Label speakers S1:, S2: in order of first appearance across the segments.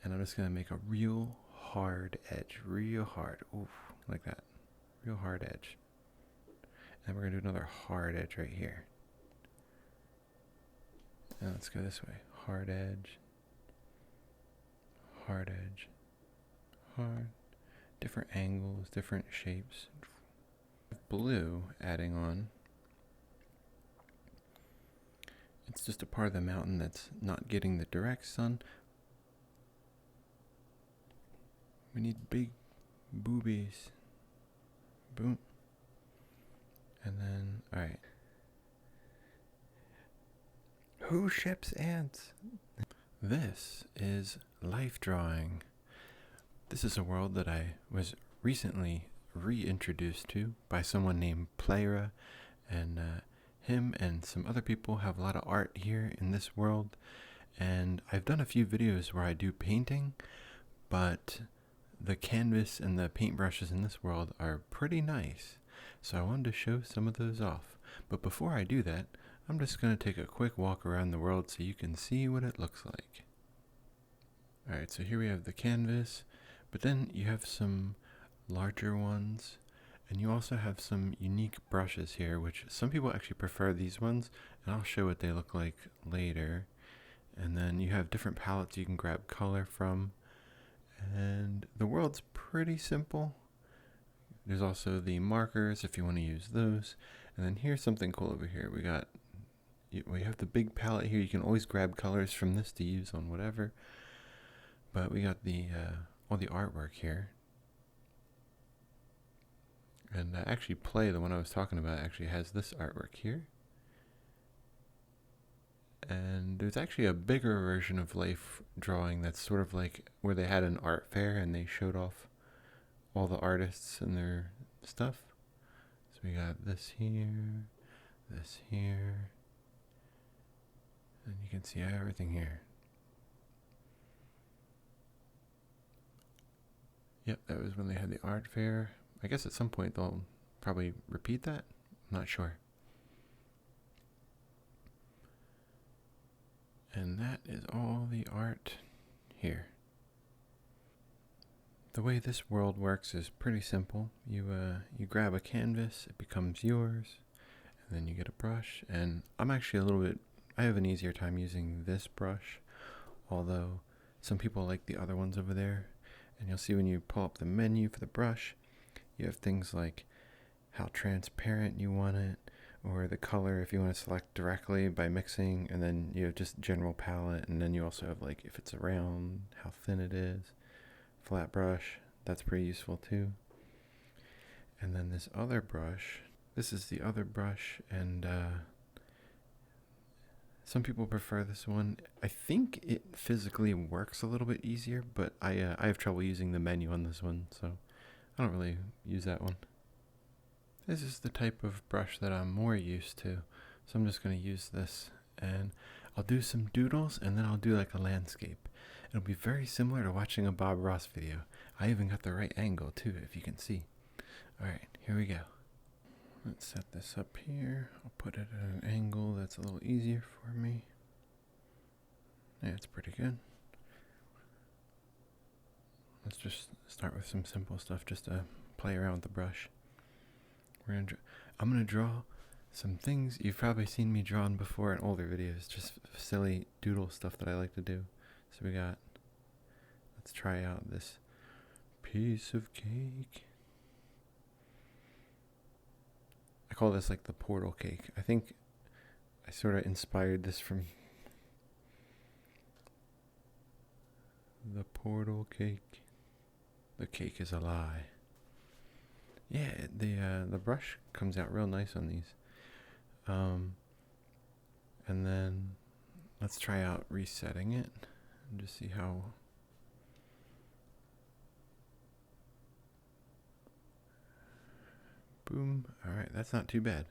S1: And I'm just going to make a real hard edge. Real hard. Oof, like that. Real hard edge. And we're going to do another hard edge right here. And let's go this way. Hard edge. Hard edge. Hard. Different angles, different shapes. Blue adding on. It's just a part of the mountain that's not getting the direct sun. We need big boobies. Boom. And then, alright. Who ships ants? This is life drawing. This is a world that I was recently reintroduced to by someone named Playra, and him and some other people have a lot of art here in this world. And I've done a few videos where I do painting, but the canvas and the paintbrushes in this world are pretty nice. So I wanted to show some of those off. But before I do that, I'm just going to take a quick walk around the world so you can see what it looks like. Alright, so here we have the canvas, but then you have some larger ones, and you also have some unique brushes here, which some people actually prefer these ones, and I'll show what they look like later. And then you have different palettes you can grab color from, and the world's pretty simple. There's also the markers if you want to use those. And then here's something cool over here. We have the big palette here. You can always grab colors from this to use on whatever. But we got the all the artwork here. And actually Play, the one I was talking about, actually has this artwork here. And there's actually a bigger version of life drawing that's sort of like where they had an art fair and they showed off all the artists and their stuff. So we got this here, and you can see everything here. Yep, that was when they had the art fair. I guess at some point they'll probably repeat that. I'm not sure. And that is all the art here. The way this world works is pretty simple. You grab a canvas, it becomes yours, and then you get a brush. And I'm actually I have an easier time using this brush, although some people like the other ones over there. And you'll see when you pull up the menu for the brush, you have things like how transparent you want it, or the color if you want to select directly by mixing, and then you have just general palette, and then you also have like if it's round, how thin it is, flat brush, that's pretty useful too. And then this other brush, this is the other brush, and some people prefer this one. I think it physically works a little bit easier, but I have trouble using the menu on this one, so I don't really use that one. This is the type of brush that I'm more used to, so I'm just going to use this, and I'll do some doodles, and then I'll do like a landscape. It'll be very similar to watching a Bob Ross video. I even got the right angle too, if you can see. Alright, here we go. Let's set this up here. I'll put it at an angle that's a little easier for me. Yeah, it's pretty good. Let's just start with some simple stuff just to play around with the brush. I'm going to draw some things you've probably seen me drawn before in older videos, just silly doodle stuff that I like to do. So let's try out this piece of cake. I call this like the portal cake. I think I sort of inspired this from the portal cake. The cake is a lie. Yeah, the brush comes out real nice on these. And then let's try out resetting it and just see how. Boom. All right, that's not too bad.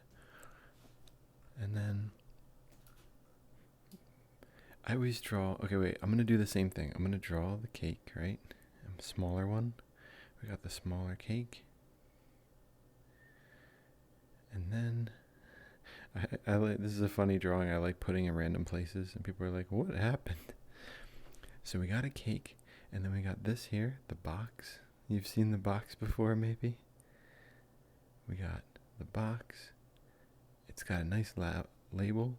S1: And then I always draw. Okay, wait. I'm gonna do the same thing. I'm gonna draw the cake, right? A smaller one. We got the smaller cake. And then I like, this is a funny drawing I like putting in random places, and people are like, what happened? So we got a cake, And then we got this here, the box. You've seen the box before, maybe? We got the box. It's got a nice label.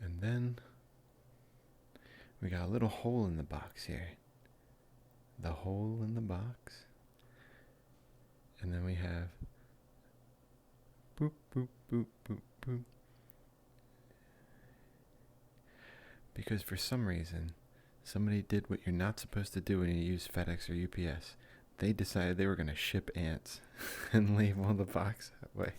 S1: And then we got a little hole in the box here. The hole in the box. And then we have boop, boop, boop, boop, boop. Because for some reason, somebody did what you're not supposed to do when you use FedEx or UPS. They decided they were going to ship ants and label the box that way.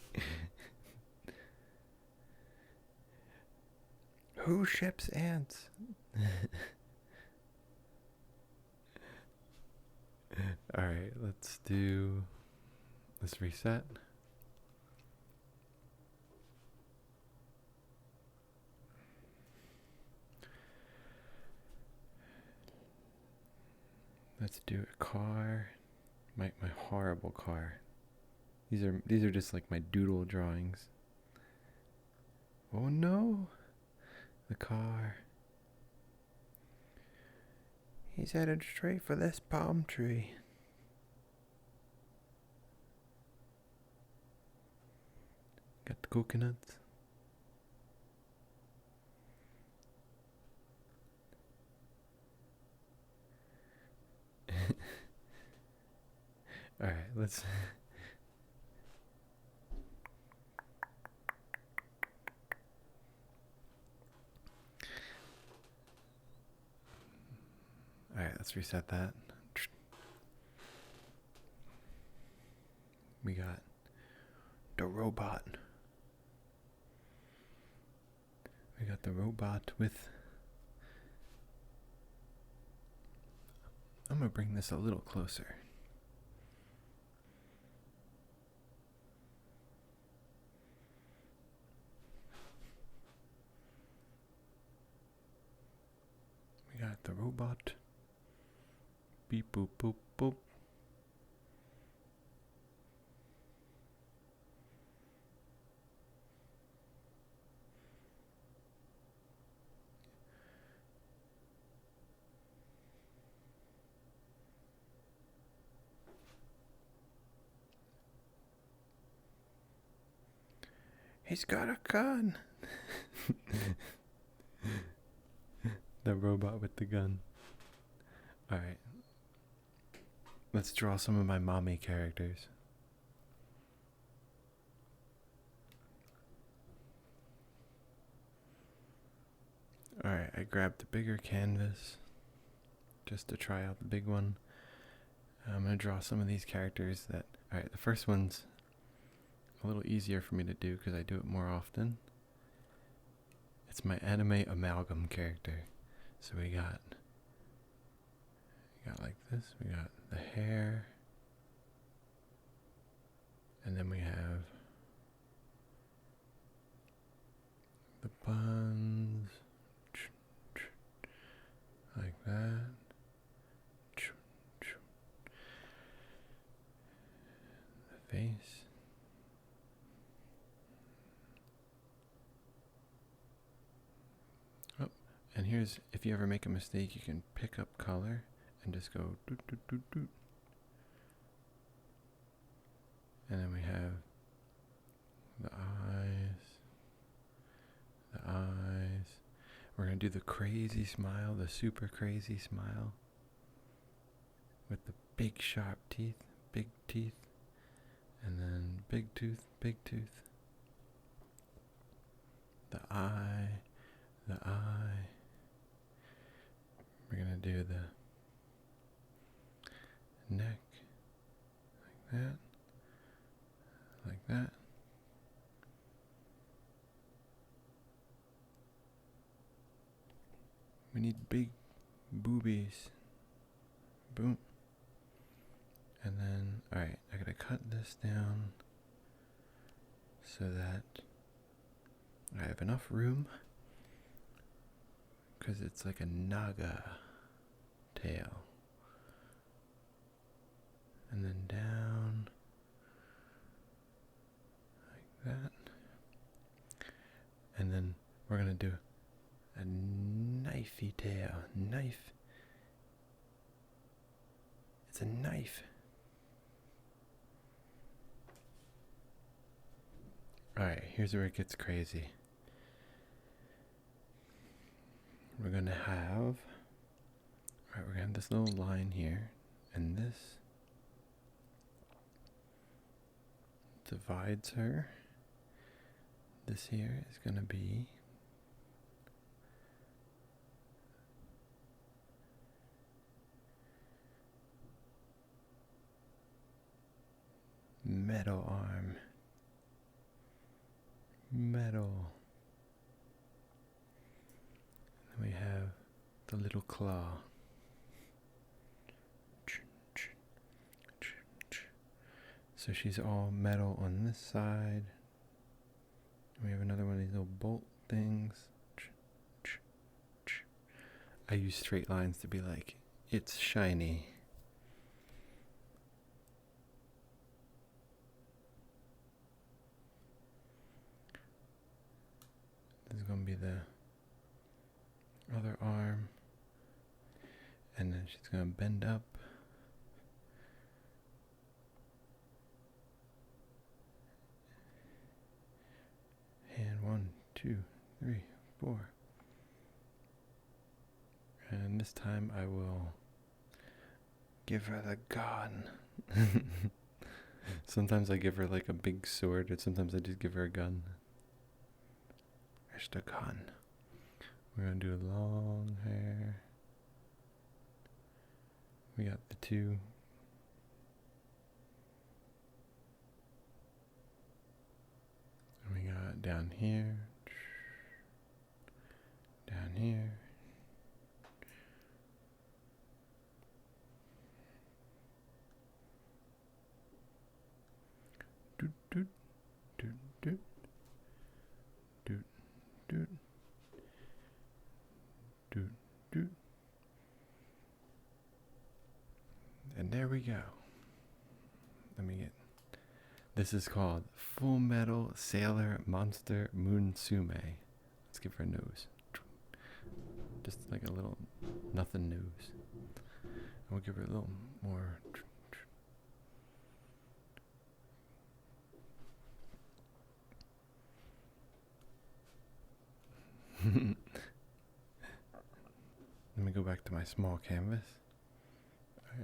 S1: Who ships ants? Alright, let's reset. Let's do a car. My horrible car. These are just like my doodle drawings. Oh no! The car. He's headed straight for this palm tree. Got the coconuts. Alright, let's... Alright, let's reset that. We got the robot. We got the robot with... I'm gonna bring this a little closer. We got the robot. Beep boop boop boop. He's got a gun. The robot with the gun. Alright. Let's draw some of my mommy characters. Alright, I grabbed the bigger canvas just to try out the big one. I'm going to draw some of these characters that... Alright, the first one's a little easier for me to do because I do it more often. It's my anime amalgam character. So we got like this. We got the hair. And then we have the buns. Like that. The face. And here's, if you ever make a mistake, you can pick up color and just go doot, doot, doot, doot. And then we have the eyes. The eyes. We're going to do the crazy smile, the super crazy smile. With the big sharp teeth, big teeth. And then big tooth, big tooth. The eye, the eye. We're going to do the neck, like that, like that. We need big boobies. Boom. And then, alright, I gotta cut this down so that I have enough room. Because it's like a naga tail. And then down like that. And then we're going to do a knifey tail. Knife. It's a knife. Alright, here's where it gets crazy. We're gonna have this little line here, and this divides her. This here is gonna be metal arm. Metal. Then we have the little claw. So she's all metal on this side. We have another one of these little bolt things. I use straight lines to be like, it's shiny. This is going to be the other arm. And then she's going to bend up. And 1, 2, 3, 4. And this time I will give her the gun. Sometimes I give her like a big sword, or sometimes I just give her a gun. There's the gun. We're going to do long hair. We got the two. And we got down here. Down here. Doot, doot, doot, doot. Doot, doot. Doot, doot. And there we go. Let me get. This is called Full Metal Sailor Monster Moonsume. Let's give her a nose. Just like a little nothing nose. And we'll give her a little more. Let me go back to my small canvas.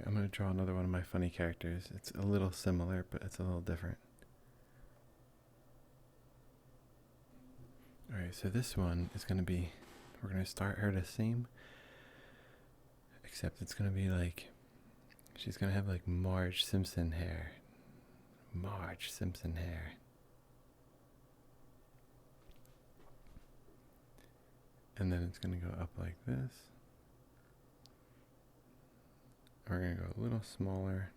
S1: I'm going to draw another one of my funny characters. It's a little similar, but it's a little different. Alright, so this one is going to be, we're going to start her the same, except it's going to be like, she's going to have like Marge Simpson hair. Marge Simpson hair. And then it's going to go up like this. We're going to go a little smaller.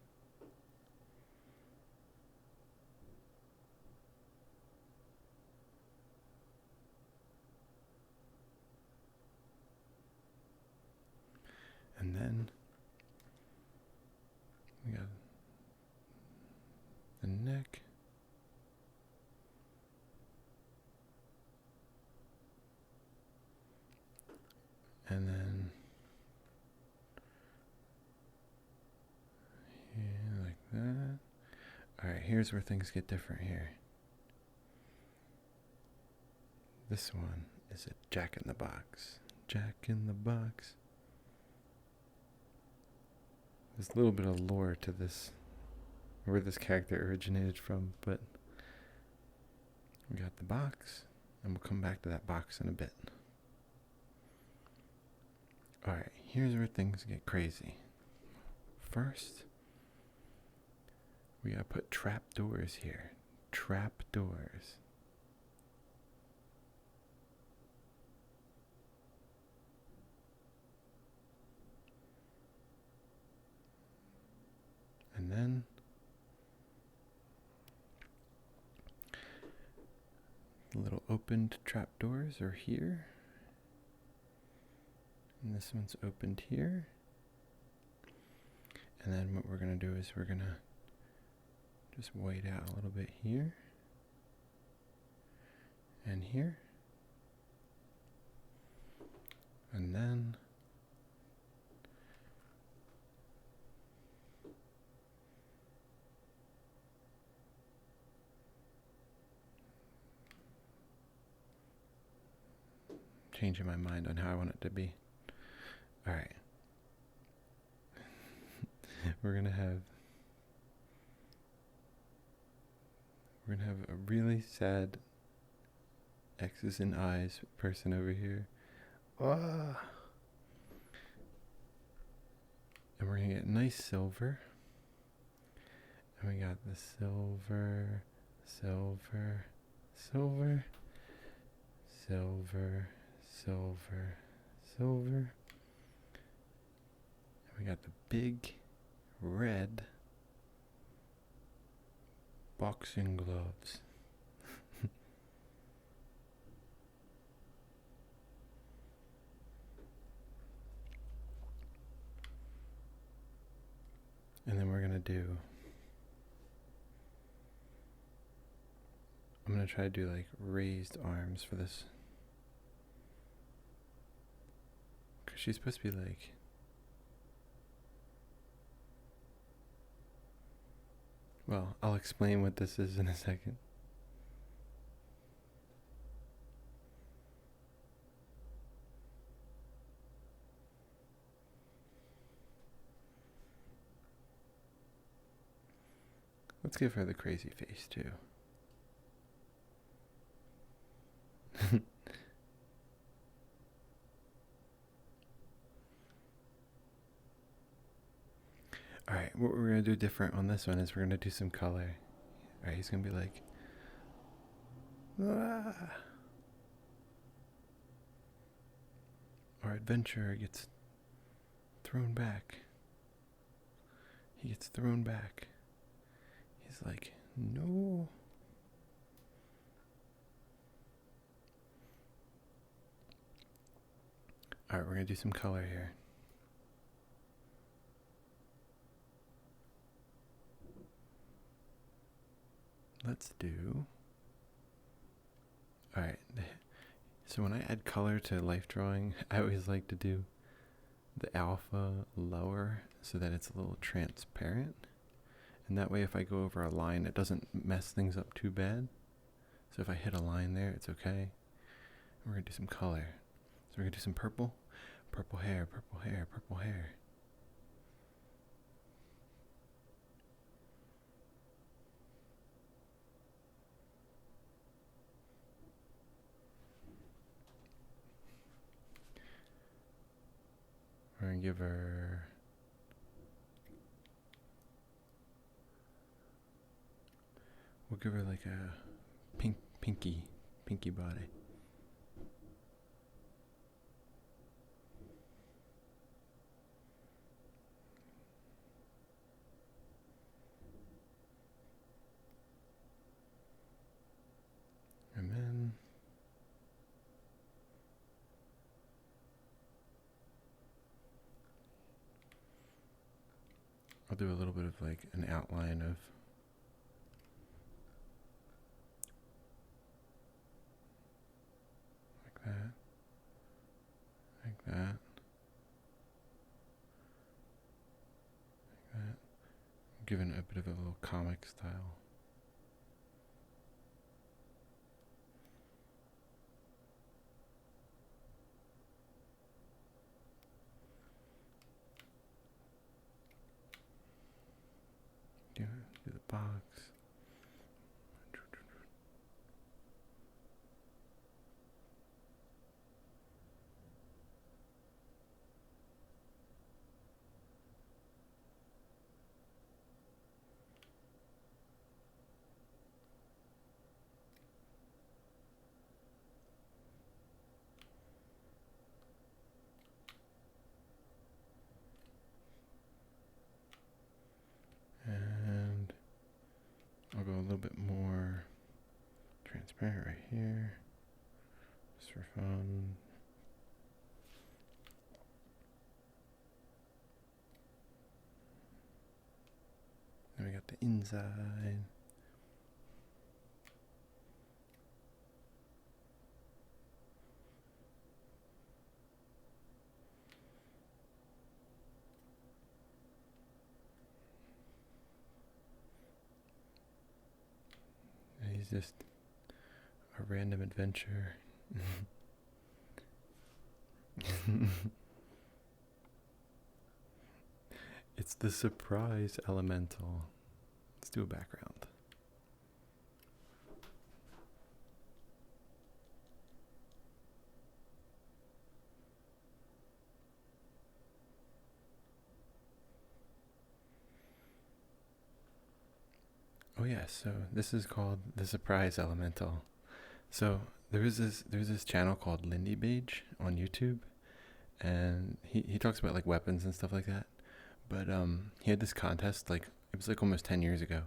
S1: And then we got the neck. And then here, like that. Alright, here's where things get different here. This one is a Jack in the Box. Jack in the Box. There's a little bit of lore to this, where this character originated from, but we got the box, and we'll come back to that box in a bit. Alright, here's where things get crazy. First, we gotta put trap doors here. Trap doors. And then the little opened trap doors are here. And this one's opened here. And then what we're going to do is we're going to just white out a little bit here. And here. And then changing my mind on how I want it to be. All right. We're gonna have a really sad X's and I's person over here. Ah. And we're gonna get nice silver. And we got the silver, silver, silver, silver, silver, silver. And we got the big red boxing gloves. And then we're gonna do, I'm gonna try to do like raised arms for this. Cause she's supposed to be like, well, I'll explain what this is in a second. Let's give her the crazy face too. Alright, what we're going to do different on this one is we're going to do some color. Alright, he's going to be like, ah. Our adventurer gets thrown back. He gets thrown back. He's like, no. Alright, we're going to do some color here. Let's do, alright, so when I add color to life drawing, I always like to do the alpha lower so that it's a little transparent. And that way if I go over a line, it doesn't mess things up too bad. So if I hit a line there, it's okay. We're going to do some color. So we're going to do some purple. Purple hair, purple hair, purple hair. We're going to give her, we'll give her like a pinky body. And then I'll do a little bit of like an outline of like that, like that, like that. Giving it a bit of a little comic style. Do the box. And I'll go a little bit more transparent right here, just for fun. Then we got the inside. is just a random adventure. It's the surprise elemental. Let's do a background. Oh yeah, so this is called the surprise elemental. So there's this channel called Lindy Beige on YouTube, and he talks about like weapons and stuff like that. But he had this contest, like it was like almost 10 years ago,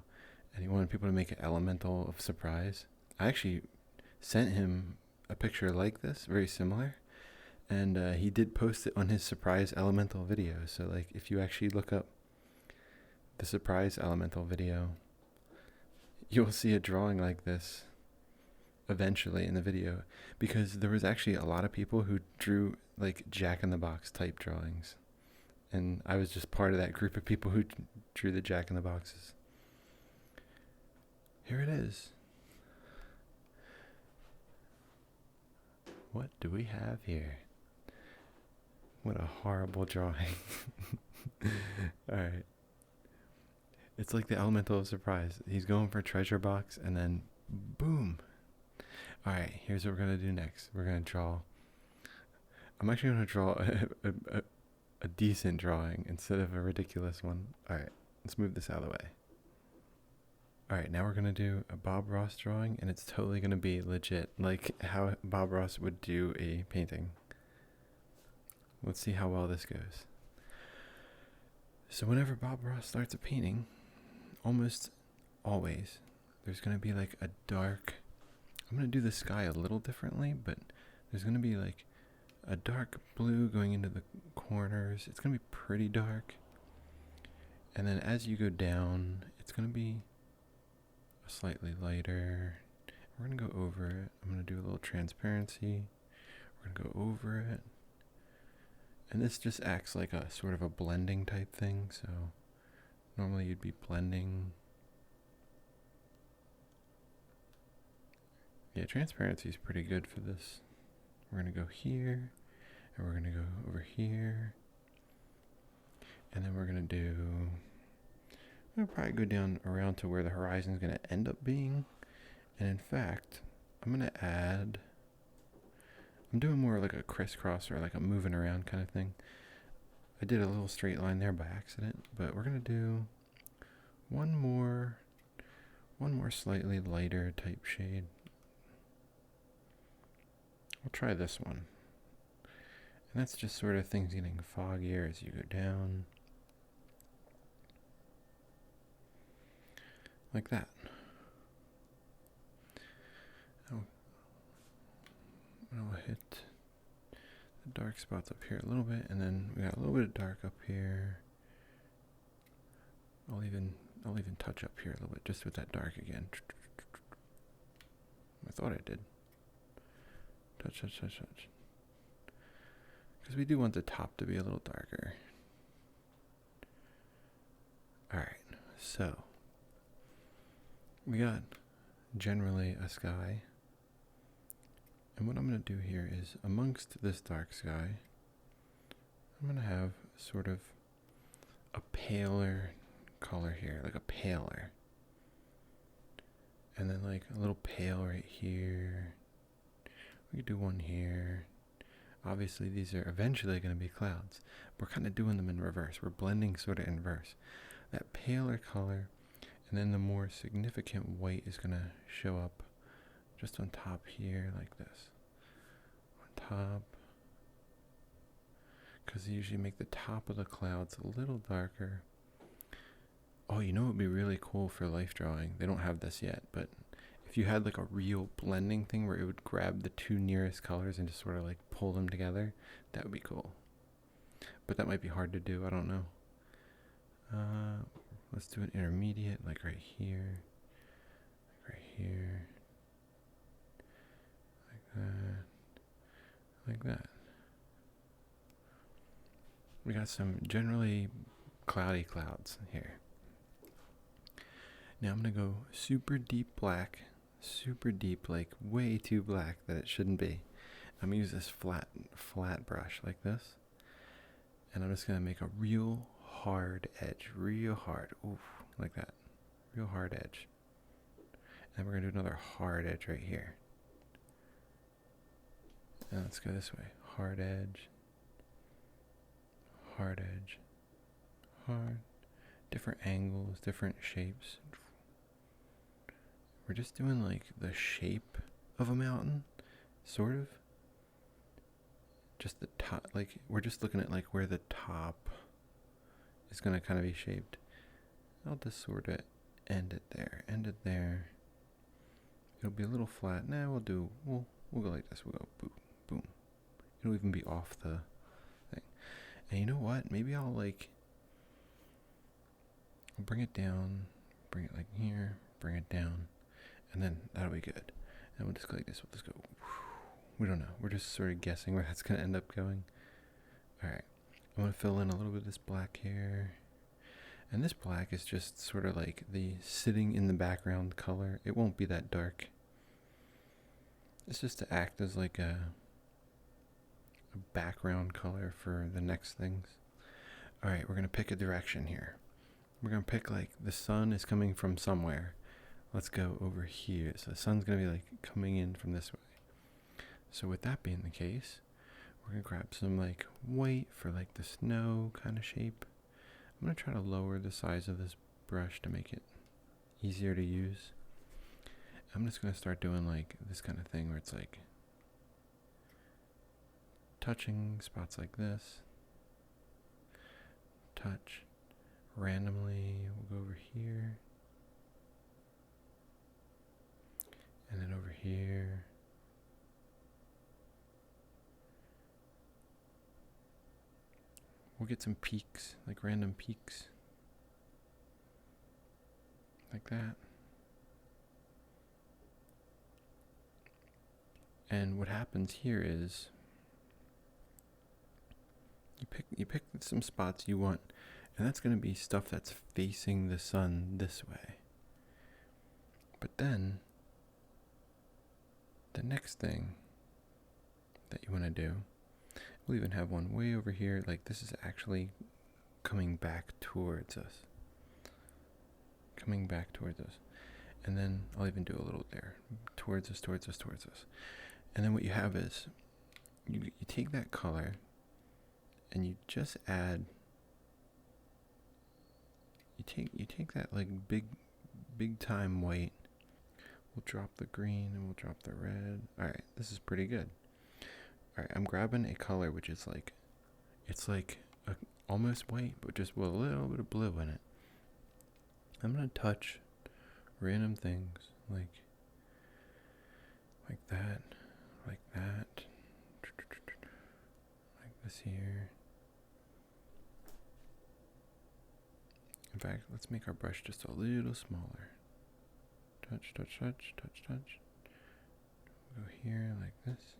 S1: and he wanted people to make an elemental of surprise. I actually sent him a picture like this, very similar, and he did post it on his surprise elemental video. So like if you actually look up the surprise elemental video, you'll see a drawing like this eventually in the video, because there was actually a lot of people who drew like Jack-in-the-Box type drawings, and I was just part of that group of people who drew the Jack-in-the-Boxes. Here it is. What do we have here? What a horrible drawing. Alright. It's like the elemental of surprise. He's going for a treasure box, and then boom. Alright, here's what we're going to do next. We're going to draw. I'm actually going to draw a decent drawing instead of a ridiculous one. Alright, let's move this out of the way. Alright, now we're going to do a Bob Ross drawing, and it's totally going to be legit, like how Bob Ross would do a painting. Let's see how well this goes. So whenever Bob Ross starts a painting, almost always, there's going to be like a dark, I'm going to do the sky a little differently, but there's going to be like a dark blue going into the corners. It's going to be pretty dark. And then as you go down, it's going to be slightly lighter. We're going to go over it. I'm going to do a little transparency. We're going to go over it. And this just acts like a sort of a blending type thing. So normally you'd be blending. Yeah, transparency is pretty good for this. We're going to go here, and we're going to go over here. And then we're going to do, we'll probably go down around to where the horizon is going to end up being. And in fact, I'm going to add, I'm doing more like a crisscross or like a moving around kind of thing. I did a little straight line there by accident, but we're going to do one more slightly lighter type shade. We'll try this one. And that's just sort of things getting foggier as you go down. Like that. I'll hit the dark spots up here a little bit, and then we got a little bit of dark up here. I'll even touch up here a little bit just with that dark again. I thought I did. Touch. Because we do want the top to be a little darker. Alright, so we got generally a sky. And what I'm going to do here is, amongst this dark sky, I'm going to have sort of a paler color here, like a paler. And then like a little pale right here. We could do one here. Obviously these are eventually going to be clouds. We're kind of doing them in reverse. We're blending sort of in reverse. That paler color, and then the more significant white is going to show up just on top here like this. On top. Because they usually make the top of the clouds a little darker. Oh, you know what would be really cool for life drawing? They don't have this yet, but if you had like a real blending thing where it would grab the two nearest colors and just sort of like pull them together, that would be cool. But that might be hard to do, I don't know. Let's do an intermediate, like right here. Like right here. Like that. Like that. We got some generally cloudy clouds here. Now I'm going to go super deep black, super deep, like way too black that it shouldn't be. I'm gonna use this flat brush like this, and I'm just gonna make a real hard edge, real hard, oof, like that, real hard edge. And we're gonna do another hard edge right here. And let's go this way, hard edge, hard, different angles, different shapes. We're just doing like the shape of a mountain, sort of. Just the top, like we're just looking at like where the top is gonna kind of be shaped. I'll just sort of end it there. It'll be a little flat. Now we'll go like this. We'll go boom, boom. It'll even be off the thing. And you know what? Maybe I'll bring it down, bring it like here, bring it down, and then that'll be good. And we'll just go like this. We'll just go. We don't know. We're just sort of guessing where that's going to end up going. Alright. I'm going to fill in a little bit of this black here. And this black is just sort of like the sitting in the background color. It won't be that dark. It's just to act as like a background color for the next things. Alright, we're going to pick a direction here. We're going to pick like the sun is coming from somewhere. Let's go over here. So the sun's going to be like coming in from this way. So with that being the case, we're going to grab some like white for like the snow kind of shape. I'm going to try to lower the size of this brush to make it easier to use. I'm just going to start doing like this kind of thing where it's like touching spots like this. Touch randomly. We'll go over here. And then over here. We'll get some peaks, like random peaks. Like that. And what happens here is you pick some spots you want, and that's going to be stuff that's facing the sun this way. But then the next thing that you want to do, we'll even have one way over here, like this is actually coming back towards us. And then I'll even do a little there, towards us. And then what you have is, you take that color, and you just add, you take that like big time white, we'll drop the green, and we'll drop the red. Alright, this is pretty good. Alright, I'm grabbing a color which is like, it's like almost white, but just with a little bit of blue in it. I'm going to touch random things, like that, like this here. In fact, let's make our brush just a little smaller. Touch. Go here like this.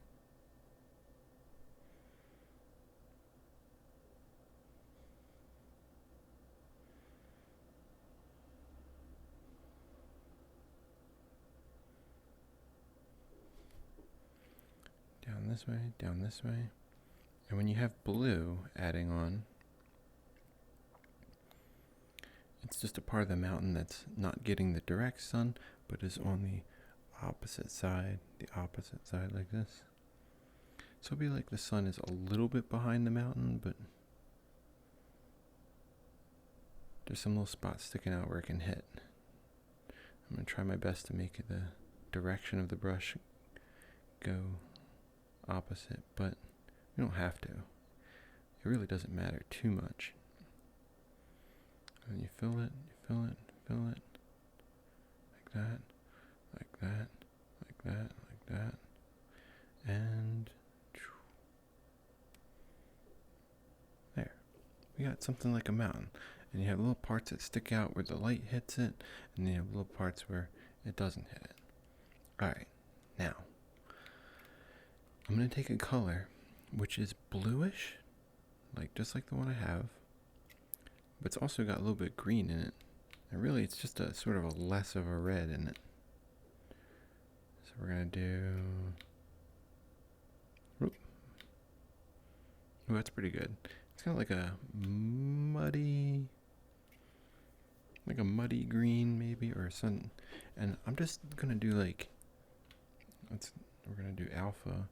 S1: Down this way. And when you have blue adding on, it's just a part of the mountain that's not getting the direct sun, but is on the opposite side like this. So it'll be like the sun is a little bit behind the mountain, but there's some little spots sticking out where it can hit. I'm going to try my best to make the direction of the brush go opposite, but you don't have to. It really doesn't matter too much. And you fill it, like that, and there. We got something like a mountain. And you have little parts that stick out where the light hits it, and you have little parts where it doesn't hit it. Alright, now I'm going to take a color which is bluish, like just like the one I have, but it's also got a little bit of green in it. And really it's just a sort of a less of a red in it. So we're going to do... Oop. Ooh, that's pretty good. It's kind of like a muddy green maybe, or something. And I'm just going to do like... We're going to do alpha.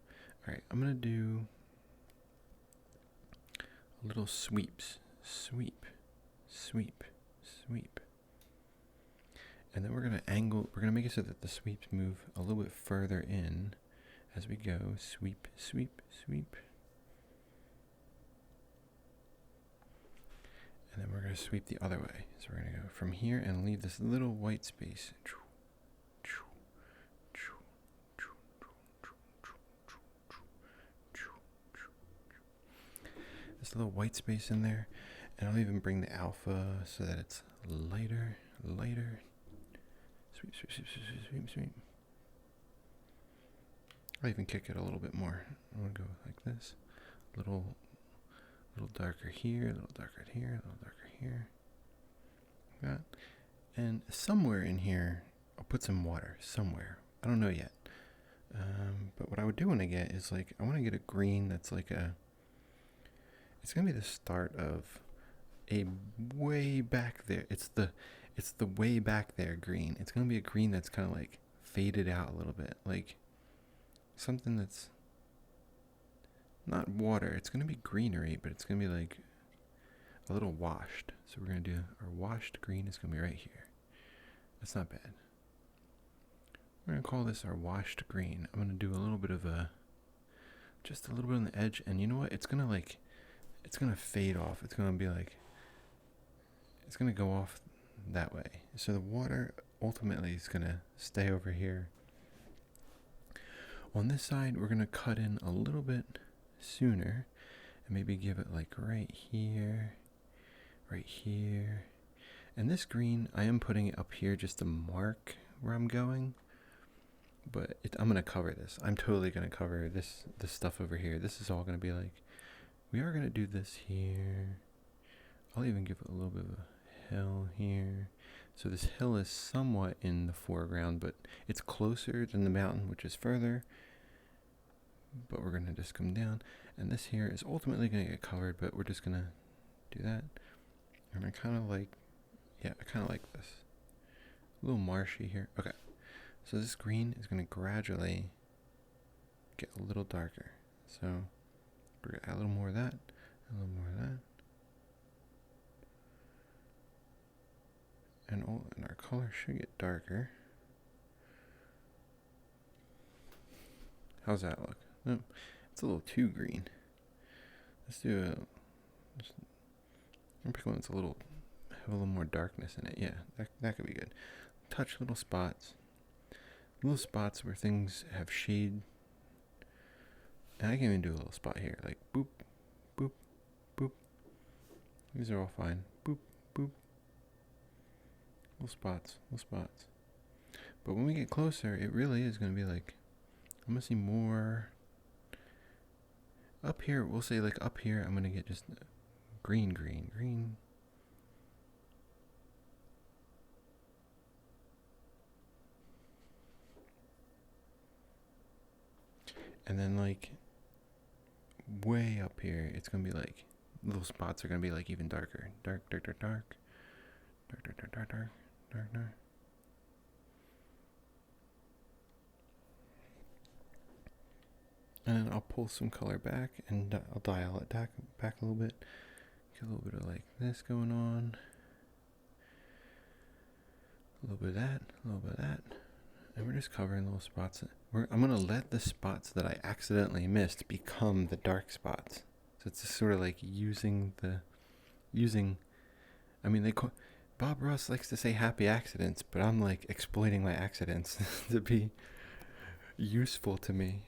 S1: Alright, I'm going to do little sweeps. Sweep, sweep, sweep. And then we're going to make it so that the sweeps move a little bit further in as we go. Sweep, sweep, sweep. And then we're going to sweep the other way. So we're going to go from here and leave this little white space. This little white space in there. And I'll even bring the alpha so that it's lighter. Sweep, sweep, sweep, sweep, sweep, sweep. I'll even kick it a little bit more. I'm going to go like this. A little darker here, a little darker here, a little darker here. Like that. And somewhere in here, I'll put some water. Somewhere. I don't know yet. But what I would do want to get is like, I want to get a green that's like a... It's going to be the start of a way back there. It's the way back there green. It's going to be a green that's kind of like faded out a little bit. Like something that's not water. It's going to be greenery, but it's going to be like a little washed. So we're going to do our washed green is going to be right here. That's not bad. We're going to call this our washed green. I'm going to do a little bit of just a little bit on the edge. And you know what? It's going to fade off. It's going to be like, it's going to go off that way. So the water ultimately is going to stay over here. On this side, we're going to cut in a little bit sooner and maybe give it like right here. And this green, I am putting it up here just to mark where I'm going. But I'm going to cover this. I'm totally going to cover this stuff over here. This is all going to be like, we are going to do this here. I'll even give it a little bit of a hill here. So this hill is somewhat in the foreground, but it's closer than the mountain, which is further. But we're going to just come down. And this here is ultimately going to get covered, but we're just going to do that. And I kind of like this. A little marshy here. Okay. So this green is going to gradually get a little darker. So we're going to add a little more of that, a little more of that. And our color should get darker. How's that look? No, it's a little too green. Let's do I'm pick one that's have a little more darkness in it. Yeah, that could be good. Touch little spots where things have shade. And I can even do a little spot here, like boop, boop, boop. These are all fine. Boop, boop. Little spots. But when we get closer, it really is going to be like, I'm going to see more. Up here, we'll say like up here, I'm going to get just green. And then like way up here, it's going to be like, little spots are going to be like even darker. Dark. And then I'll pull some color back and I'll dial it back a little bit. Get a little bit of like this going on. A little bit of that. And we're just covering little spots. I'm going to let the spots that I accidentally missed become the dark spots. So it's just sort of like Bob Ross likes to say happy accidents, but I'm like exploiting my accidents to be useful to me.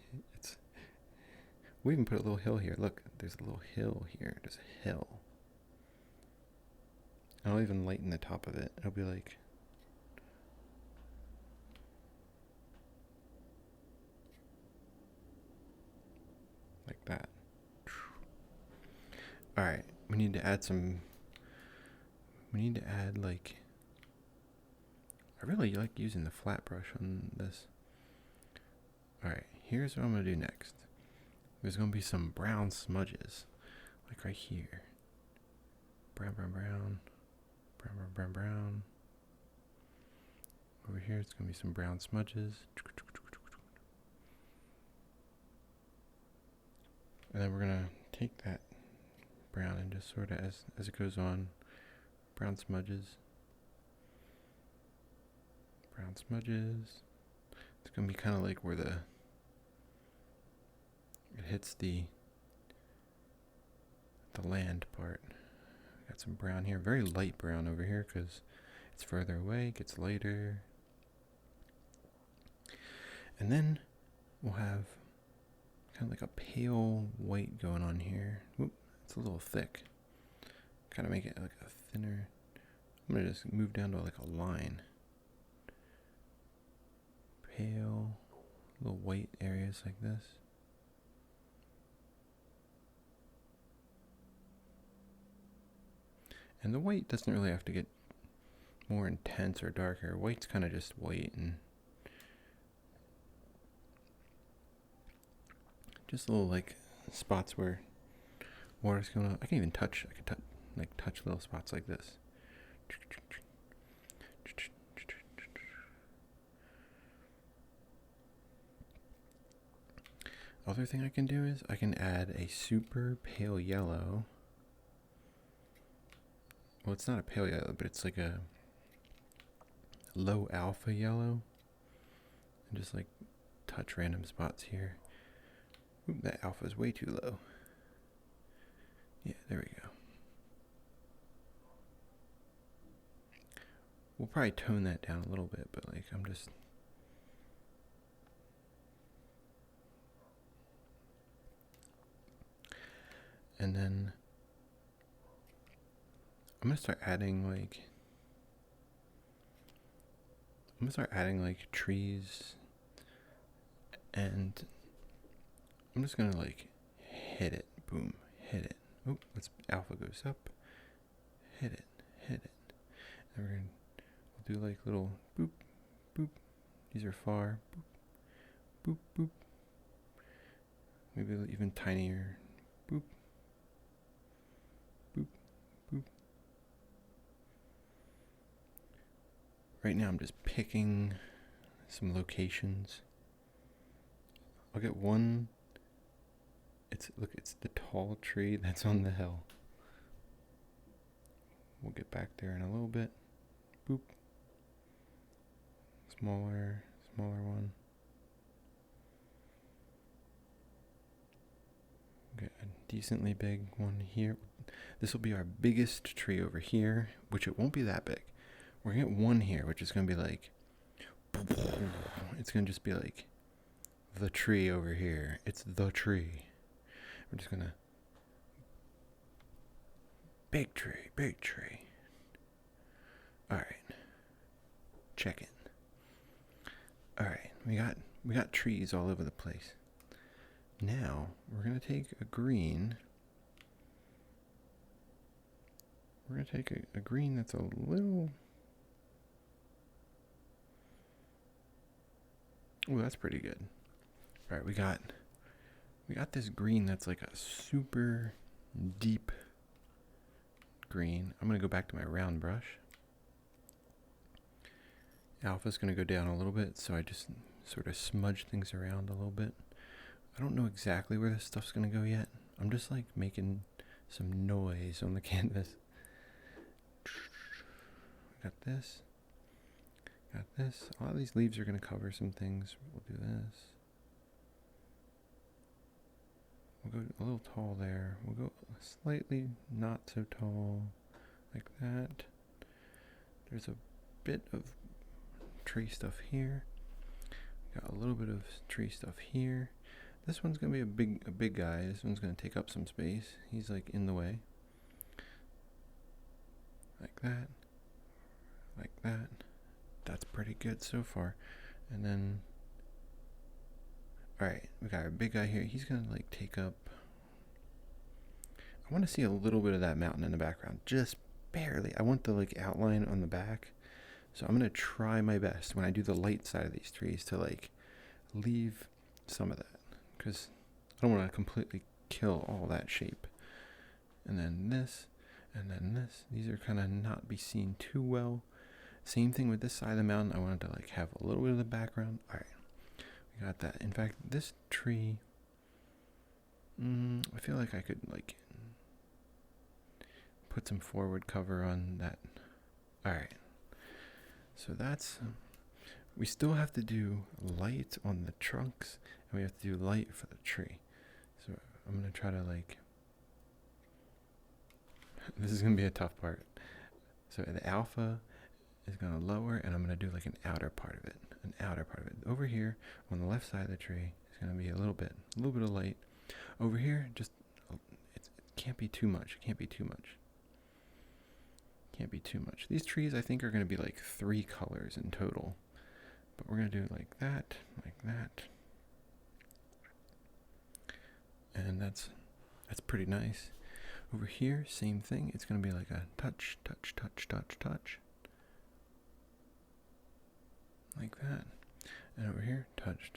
S1: We even put a little hill here. Look, there's a little hill here. There's a hill. I'll even lighten the top of it. It'll be like that. Alright, we need to add like, I really like using the flat brush on this. Alright, here's what I'm going to do next. There's going to be some brown smudges. Like right here. Brown, brown, brown. Brown, brown, brown, brown. Over here, it's going to be some brown smudges. And then we're going to take that brown and just sort of, as it goes on, brown smudges. Brown smudges. It's going to be kind of like where it hits the land part. Got some brown here, very light brown over here because it's further away, it gets lighter. And then we'll have kind of like a pale white going on here. Whoop, it's a little thick. Kind of make it like a thinner. I'm going to just move down to like a line. Pale, little white areas like this. And the white doesn't really have to get more intense or darker. White's kind of just white and just little like spots where water's going up. I can even touch. I can touch little spots like this. Other thing I can do is I can add a super pale yellow. Well, it's not a pale yellow, but it's like a low alpha yellow. And just like touch random spots here. Ooh, that alpha is way too low. Yeah, there we go. We'll probably tone that down a little bit, but like I'm just... And then I'm gonna start adding like trees, and I'm just gonna like hit it, boom, hit it. Oh, alpha goes up, hit it, and we'll do like little boop, boop. These are far, boop, boop, boop. Maybe even tinier, boop. Right now I'm just picking some locations. I'll get one. It's the tall tree that's on the hill. We'll get back there in a little bit. Boop. Smaller one. Get a decently big one here. This will be our biggest tree over here, which it won't be that big. We're going to get one here, which is going to be like, it's going to just be like the tree over here. It's the tree. We're just going to, big tree. All right. Check it. All right. We got trees all over the place. Now, we're going to take a green. We're going to take a green that's a little... Oh, that's pretty good. All right, we got this green that's like a super deep green. I'm going to go back to my round brush. Alpha's going to go down a little bit, so I just sort of smudge things around a little bit. I don't know exactly where this stuff's going to go yet. I'm just like making some noise on the canvas. Got this. Got this. A lot of these leaves are going to cover some things. We'll do this. We'll go a little tall there. We'll go slightly not so tall, like that. There's a bit of tree stuff here. Got a little bit of tree stuff here. This one's going to be a big guy. This one's going to take up some space. He's like in the way. Like that. Like that. That's pretty good so far. And then, alright, we got our big guy here. He's gonna like take up, I want to see a little bit of that mountain in the background, just barely. I want the like outline on the back. So I'm gonna try my best when I do the light side of these trees to like leave some of that, because I don't want to completely kill all that shape. And then this, and then this. These are kind of not be seen too well. Same thing with this side of the mountain. I wanted to like have a little bit of the background. All right, we got that. In fact, this tree, I feel like I could like put some forward cover on that. All right, so that's, we still have to do light on the trunks, and we have to do light for the tree. So I'm going to try to like, this is going to be a tough part. So the alpha is going to lower, and I'm going to do like an outer part of it. Over here on the left side of the tree is going to be a little bit of light. Over here, just, it can't be too much. These trees, I think, are going to be like 3 colors in total. But we're going to do it like that. And that's pretty nice. Over here, same thing. It's going to be like a touch. Like that. And over here, touch.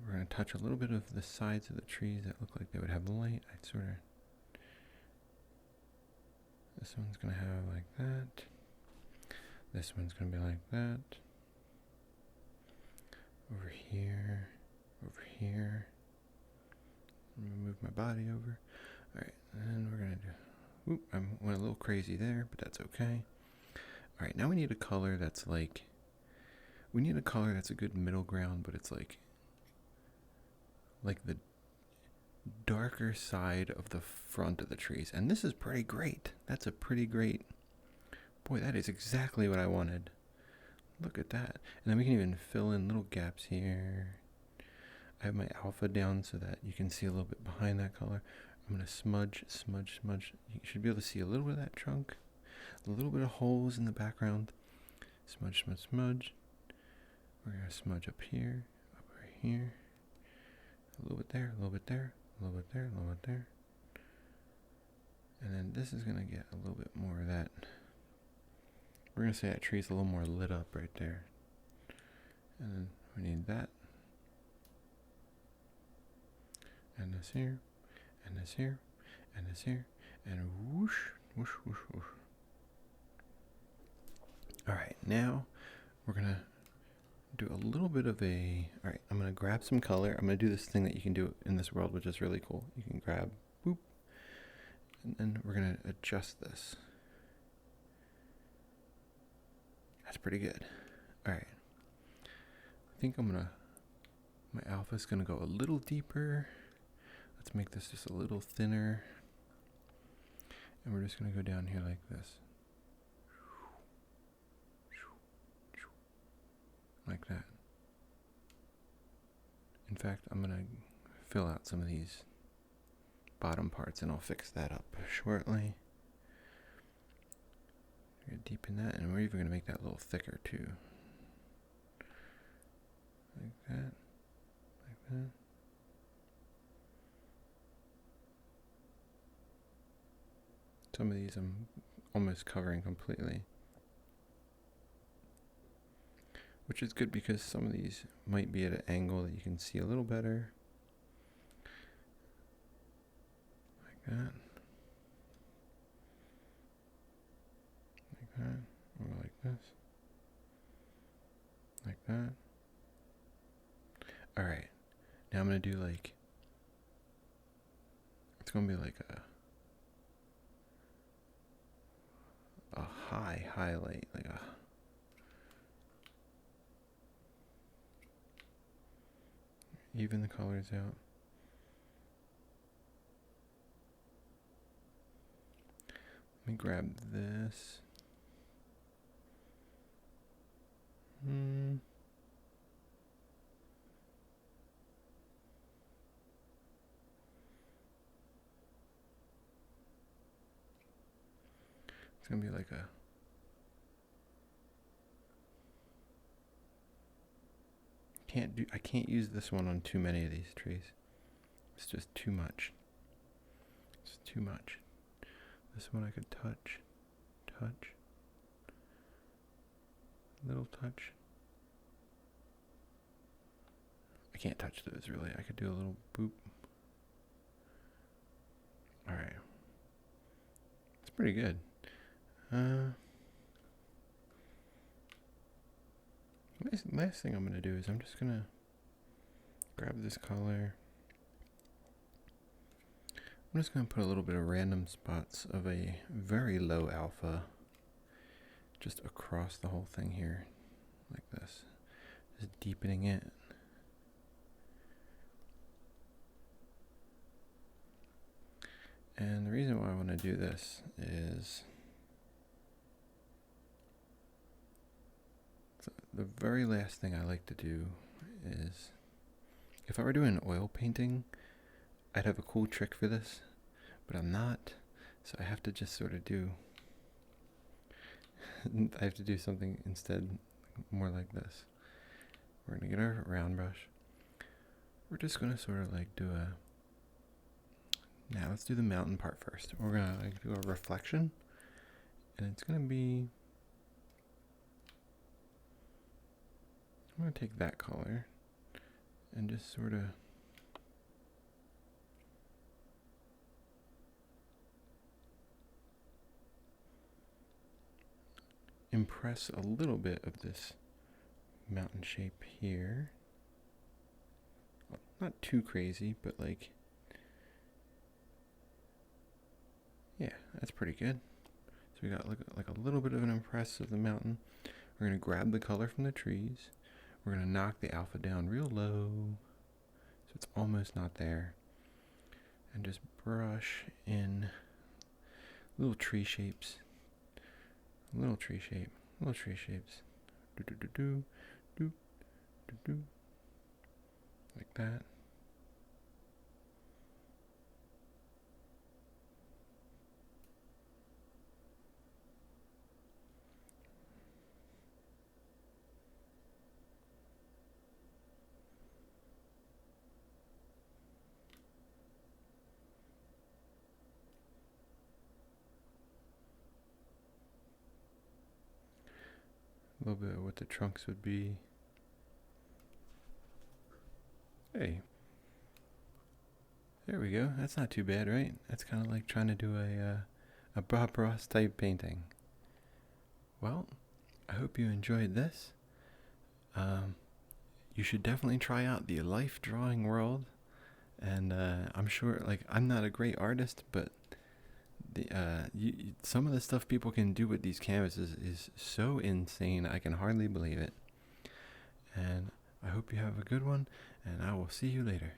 S1: We're going to touch a little bit of the sides of the trees that look like they would have light. This one's going to have like that. This one's going to be like that. Over here. Let me move my body over. Alright, and we're going to do, I went a little crazy there, but that's okay. Alright, now we need a color that's like, a good middle ground, but it's like the darker side of the front of the trees. And this is pretty great. That's a pretty great, boy, that is exactly what I wanted. Look at that. And then we can even fill in little gaps here. I have my alpha down so that you can see a little bit behind that color. I'm going to smudge. You should be able to see a little bit of that trunk. A little bit of holes in the background. Smudge. We're going to smudge up here, a little bit there. And then this is going to get a little bit more of that. We're going to say that tree's a little more lit up right there. And then we need that. And this here. And whoosh. Alright, now we're going to do a little bit of a, alright, I'm going to grab some color. I'm going to do this thing that you can do in this world, which is really cool. You can grab, boop, and then we're going to adjust this. That's pretty good. Alright. I think my alpha's going to go a little deeper. Let's make this just a little thinner. And we're just going to go down here like this. Like that. In fact, I'm going to fill out some of these bottom parts, and I'll fix that up shortly. We're going to deepen that, and we're even going to make that a little thicker too. Like that. Some of these I'm almost covering completely. Which is good because some of these might be at an angle that you can see a little better. Like that. Or like this. Like that. Alright. Now I'm going to do like, it's going to be like a high highlight, like a, even the colors out. Let me grab this. It's gonna be like a, I can't use this one on too many of these trees. It's just too much. This one I could touch, little touch, can't touch those really. I could do a little boop. Alright. It's pretty good. Last thing I'm going to do is I'm just going to grab this color. I'm just going to put a little bit of random spots of a very low alpha just across the whole thing here, like this. Just deepening it. And the reason why I want to do this is the very last thing I like to do is, if I were doing an oil painting, I'd have a cool trick for this, but I'm not, so I have to just sort of do, I have to do something instead more like this. We're going to get our round brush. We're just going to sort of like do a, now let's do the mountain part first. We're going to like do a reflection, and it's going to be, I'm going to take that color and just sort of impress a little bit of this mountain shape here. Well, not too crazy, but like, yeah, that's pretty good. So we got like a little bit of an impress of the mountain. We're going to grab the color from the trees. We're going to knock the alpha down real low, so it's almost not there. And just brush in little tree shapes. Little tree shape. Little tree shapes. Do do do do do do do. Like that. A little bit of what the trunks would be. Hey. There we go. That's not too bad, right? That's kind of like trying to do a Bob Ross type painting. Well, I hope you enjoyed this. You should definitely try out the life drawing world. And I'm sure, like, I'm not a great artist, but some of the stuff people can do with these canvases is so insane, I can hardly believe it. And I hope you have a good one, and I will see you later.